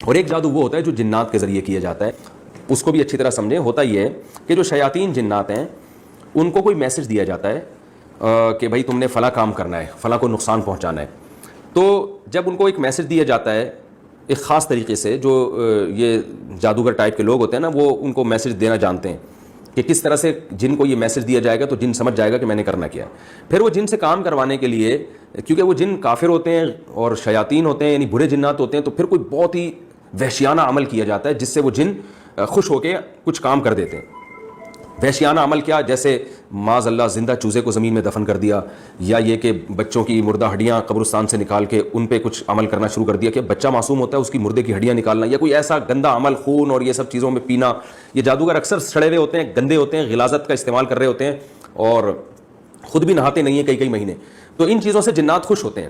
اور ایک جادو وہ ہوتا ہے جو جنات کے ذریعے کیا جاتا ہے، اس کو بھی اچھی طرح سمجھیں. ہوتا یہ ہے کہ جو شیاطین جنات ہیں ان کو کوئی میسج دیا جاتا ہے کہ بھائی تم نے فلاں کام کرنا ہے، فلاں کو نقصان پہنچانا ہے. تو جب ان کو ایک میسج دیا جاتا ہے ایک خاص طریقے سے، جو یہ جادوگر ٹائپ کے لوگ ہوتے ہیں نا، وہ ان کو میسج دینا جانتے ہیں کہ کس طرح سے جن کو یہ میسج دیا جائے گا تو جن سمجھ جائے گا کہ میں نے کرنا کیا ہے. پھر وہ جن سے کام کروانے کے لیے، کیونکہ وہ جن کافر ہوتے ہیں اور شیاطین ہوتے ہیں، یعنی برے جنات ہوتے ہیں، تو پھر کوئی بہت ہی وحشیانہ عمل کیا جاتا ہے جس سے وہ جن خوش ہو کے کچھ کام کر دیتے ہیں. وحشیانہ عمل کیا؟ جیسے معاذ اللہ زندہ چوزے کو زمین میں دفن کر دیا، یا یہ کہ بچوں کی مردہ ہڈیاں قبرستان سے نکال کے ان پہ کچھ عمل کرنا شروع کر دیا کہ بچہ معصوم ہوتا ہے اس کی مردے کی ہڈیاں نکالنا، یا کوئی ایسا گندا عمل، خون اور یہ سب چیزوں میں پینا. یہ جادوگر اکثر سڑے ہوئے ہوتے ہیں، گندے ہوتے ہیں، غلاظت کا استعمال کر رہے ہوتے ہیں اور خود بھی نہاتے نہیں ہیں کئی کئی مہینے. تو ان چیزوں سے جنات خوش ہوتے ہیں.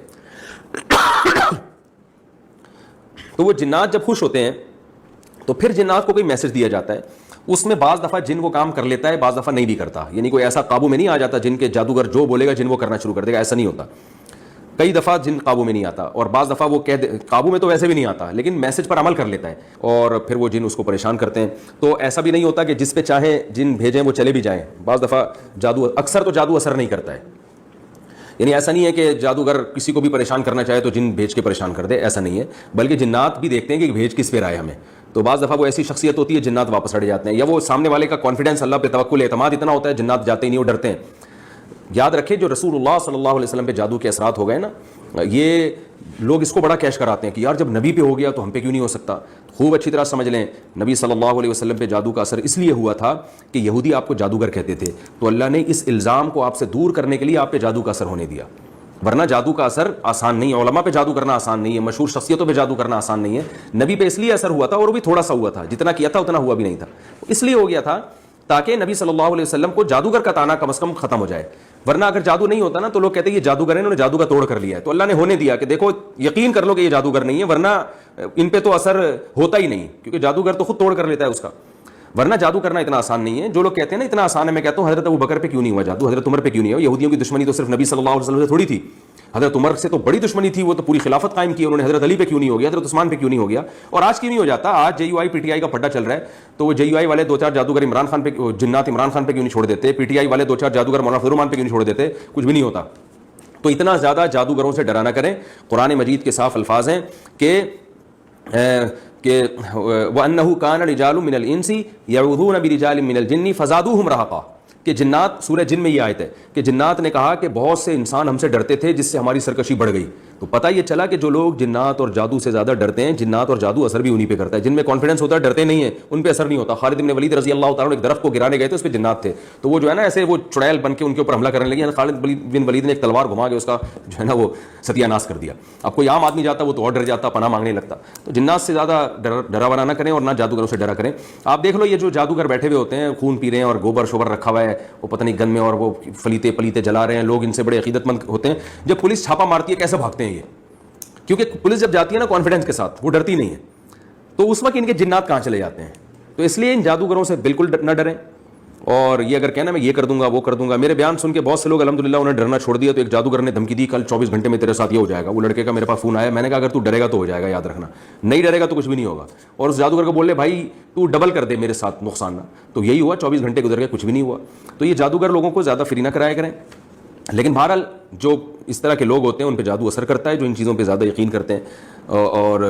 تو وہ جنات جب خوش ہوتے ہیں تو پھر جنات کو کوئی میسج دیا جاتا ہے. اس میں بعض دفعہ جن وہ کام کر لیتا ہے، بعض دفعہ نہیں بھی کرتا. یعنی کوئی ایسا قابو میں نہیں آ جاتا جن کے جادوگر جو بولے گا جن وہ کرنا شروع کر دے گا، ایسا نہیں ہوتا. کئی دفعہ جن قابو میں نہیں آتا، اور بعض دفعہ وہ قابو میں تو ویسے بھی نہیں آتا لیکن میسج پر عمل کر لیتا ہے اور پھر وہ جن اس کو پریشان کرتے ہیں. تو ایسا بھی نہیں ہوتا کہ جس پہ چاہیں جن بھیجیں وہ چلے بھی جائیں. بعض دفعہ اکثر تو جادو اثر نہیں کرتا ہے. یعنی ایسا نہیں ہے کہ جادوگر کسی کو بھی پریشان کرنا چاہے تو جن بھیج کے پریشان کر دے، ایسا نہیں ہے. بلکہ جنات بھی دیکھتے ہیں کہ بھیج کس پہ آئے ہمیں. تو بعض دفعہ وہ ایسی شخصیت ہوتی ہے جنات واپس ہٹ جاتے ہیں، یا وہ سامنے والے کا کانفیڈنس، اللہ پہ توکل، اعتماد اتنا ہوتا ہے جنات جاتے ہی نہیں، وہ ڈرتے ہیں. یاد رکھیں جو رسول اللہ صلی اللہ علیہ وسلم پہ جادو کے اثرات ہو گئے نا، یہ لوگ اس کو بڑا کیش کراتے ہیں کہ یار جب نبی پہ ہو گیا تو ہم پہ کیوں نہیں ہو سکتا. خوب اچھی طرح سمجھ لیں، نبی صلی اللہ علیہ وسلم پہ جادو کا اثر اس لیے ہوا تھا کہ یہودی آپ کو جادوگر کہتے تھے، تو اللہ نے اس الزام کو آپ سے دور کرنے کے لیے آپ پہ جادو کا اثر ہونے دیا. ورنہ جادو کا اثر آسان نہیں ہے، علماء پہ جادو کرنا آسان نہیں ہے، مشہور شخصیتوں پہ جادو کرنا آسان نہیں ہے. نبی پہ اس لیے اثر ہوا تھا، اور وہ بھی تھوڑا سا ہوا تھا، جتنا کیا تھا اتنا ہوا بھی نہیں تھا. اس لیے ہو گیا تھا تاکہ نبی صلی اللہ علیہ وسلم کو جادوگر کا تانا کم از کم ختم ہو جائے. ورنہ اگر جادو نہیں ہوتا نا تو لوگ کہتے ہیں یہ جادوگر ہیں، انہوں نے جادو کا توڑ کر لیا ہے. تو اللہ نے ہونے دیا کہ دیکھو یقین کر لو کہ یہ جادوگر نہیں ہے، ورنہ ان پہ تو اثر ہوتا ہی نہیں، کیونکہ جادوگر تو خود توڑ کر لیتا ہے اس کا. ورنہ جادو کرنا اتنا آسان نہیں ہے. جو لوگ کہتے ہیں نا اتنا آسان ہے، میں کہتا ہوں حضرت ابو بکر پہ کیوں نہیں ہوا جادو، حضرت عمر پہ کیوں نہیں ہوا. یہودیوں کی دشمنی تو صرف نبی صلی اللہ علیہ وسلم سے تھوڑی تھی، حضرت عمر سے تو بڑی دشمنی تھی، وہ تو پوری خلافت قائم کی. انہوں نے حضرت علی پہ کیوں نہیں ہو گیا، حضرت عثمان پہ کیوں نہیں ہو گیا. اور آج کیوں نہیں ہو جاتا؟ آج جے you I P T I کا پھڈا چل رہا ہے، تو وہ جے یو آئی والے دو چار جادوگر عمران خان پہ، جنات عمران خان پہ کیوں نہیں چھوڑ دیتے؟ پی ٹی آئی والے دو چار جادوگر مولانا فضل الرحمان پہ کیوں نہیں چھوڑ دیتے؟ کچھ بھی نہیں ہوتا. تو اتنا زیادہ جادوگروں سے ڈرا نہ کریں. قرآن مجید کے صاف الفاظ ہیں کہ وَأَنَّهُ كَانَ رِجَالٌ مِّنَ الْإِنسِ يَعُوذُونَ بِرِجَالٍ مِّنَ الْجِنِّ فَزَادُوهُمْ رَهَقًا. کہ جنات، سورہ جن میں یہ آیت ہے کہ جنات نے کہا کہ بہت سے انسان ہم سے ڈرتے تھے جس سے ہماری سرکشی بڑھ گئی. تو پتہ یہ چلا کہ جو لوگ جنات اور جادو سے زیادہ ڈرتے ہیں، جنات اور جادو اثر بھی انہی پہ کرتا ہے. جن میں کانفیڈنس ہوتا ہے ڈرتے نہیں ہیں، ان پہ اثر نہیں ہوتا. خالد بن ولید رضی اللہ تعالیٰ عنہ ایک درخت کو گرانے گئے تھے، اس پہ جنات تھے، تو وہ جو ہے نا ایسے وہ چڑیل بن کے ان کے اوپر حملہ کرنے لگے. خالد بن ولید نے ایک تلوار گھما کے اس کا جو ہے نا وہ ستیہ ناش کر دیا. اب کوئی عام آدمی جاتا وہ تو اور ڈر جاتا، پناہ مانگنے لگتا. تو جنات سے زیادہ ڈراونا نہ کریں اور نہ جادوگروں سے ڈرا کریں. آپ دیکھ لو یہ جو جادوگر بیٹھے ہوئے ہوتے ہیں، خون پی رہے ہیں اور گوبر شوبر رکھا ہوا ہے وہ پتہ نہیں گن میں، اور وہ فلیتے پلیتے جلا رہے ہیں، لوگ ان سے بڑے عقیدت مند ہوتے ہیں. جب پولیس چھاپا مارتی ہے کیسے بھاگتے ہیں یہ؟ کیونکہ پولیس جب جاتی ہے نا کانفیڈنس کے ساتھ، وہ ڈرتی نہیں ہے. تو اس وقت ان کے جنات کہاں چلے جاتے ہیں. تو اس لیے ان جادوگروں سے بالکل نہ ڈریں. اور یہ اگر کہنا میں یہ کر دوں گا وہ کر دوں گا، میرے بیان سن کے بہت سے لوگ الحمدللہ انہیں ڈرنا چھوڑ دیا. تو ایک جادوگر نے دھمکی دی کل 24 گھنٹے میں تیرے ساتھ یہ ہو جائے گا. وہ لڑکے کا میرے پاس فون آیا، میں نے کہا اگر تو ڈرے گا تو ہو جائے گا، یاد رکھنا، نہیں ڈرے گا تو کچھ بھی نہیں ہوگا. اور اس جادوگر کو بول لے بھائی تو ڈبل کر دے میرے ساتھ نقصان نہ. تو یہی ہوا، 24 گھنٹے گزر گئے، کچھ بھی نہیں ہوا. تو یہ جادوگر لوگوں کو زیادہ فری نہ کرایا کریں. لیکن بہرحال جو اس طرح کے لوگ ہوتے ہیں ان پہ جادو اثر کرتا ہے، جو ان چیزوں پہ زیادہ یقین کرتے ہیں. اور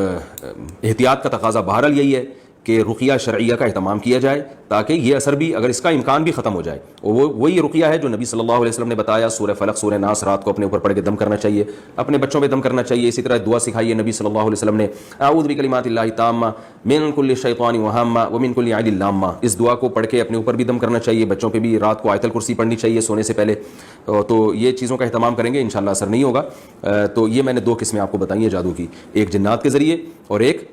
احتیاط کا تقاضا بہرحال یہی ہے کہ رقیہ شرعیہ کا اہتمام کیا جائے تاکہ یہ اثر بھی، اگر اس کا امکان بھی ختم ہو جائے. وہی رقیہ ہے جو نبی صلی اللہ علیہ وسلم نے بتایا. سورہ فلق، سورہ ناس رات کو اپنے اوپر پڑھ کے دم کرنا چاہیے، اپنے بچوں پہ دم کرنا چاہیے. اسی طرح دعا سکھائی ہے نبی صلی اللہ علیہ وسلم نے، اعوذ بکلمات اللہ التامہ من کل شیطان وہامہ ومن کل عین لامہ. اس دعا کو پڑھ کے اپنے اوپر بھی دم کرنا چاہیے، بچوں پہ بھی رات کو آیت الکرسی پڑھنی چاہیے سونے سے پہلے. تو یہ چیزوں کا اہتمام کریں گے انشاءاللہ اثر نہیں ہوگا. تو یہ میں نے دو قسمیں آپ کو بتائی ہیں جادو کی، ایک جنات کے ذریعے اور ایک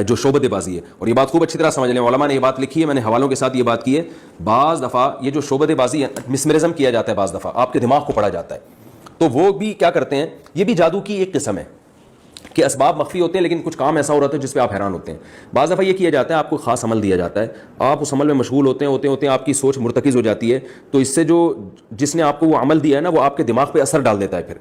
جو شعبدے بازی ہے. اور یہ بات خوب اچھی طرح سمجھ لیں، علماء نے یہ بات لکھی ہے، میں نے حوالوں کے ساتھ یہ بات کی ہے. بعض دفعہ یہ جو شعبدے بازی ہے مسمرزم کیا جاتا ہے، بعض دفعہ آپ کے دماغ کو پڑھا جاتا ہے. تو وہ بھی کیا کرتے ہیں، یہ بھی جادو کی ایک قسم ہے کہ اسباب مخفی ہوتے ہیں لیکن کچھ کام ایسا ہو رہا ہے جس پہ آپ حیران ہوتے ہیں. بعض دفعہ یہ کیا جاتا ہے، آپ کو خاص عمل دیا جاتا ہے، آپ اس عمل میں مشغول ہوتے ہیں آپ کی سوچ مرتکز ہو جاتی ہے. تو اس سے جو جس نے آپ کو وہ عمل دیا ہے نا وہ آپ کے دماغ پہ اثر ڈال دیتا ہے. پھر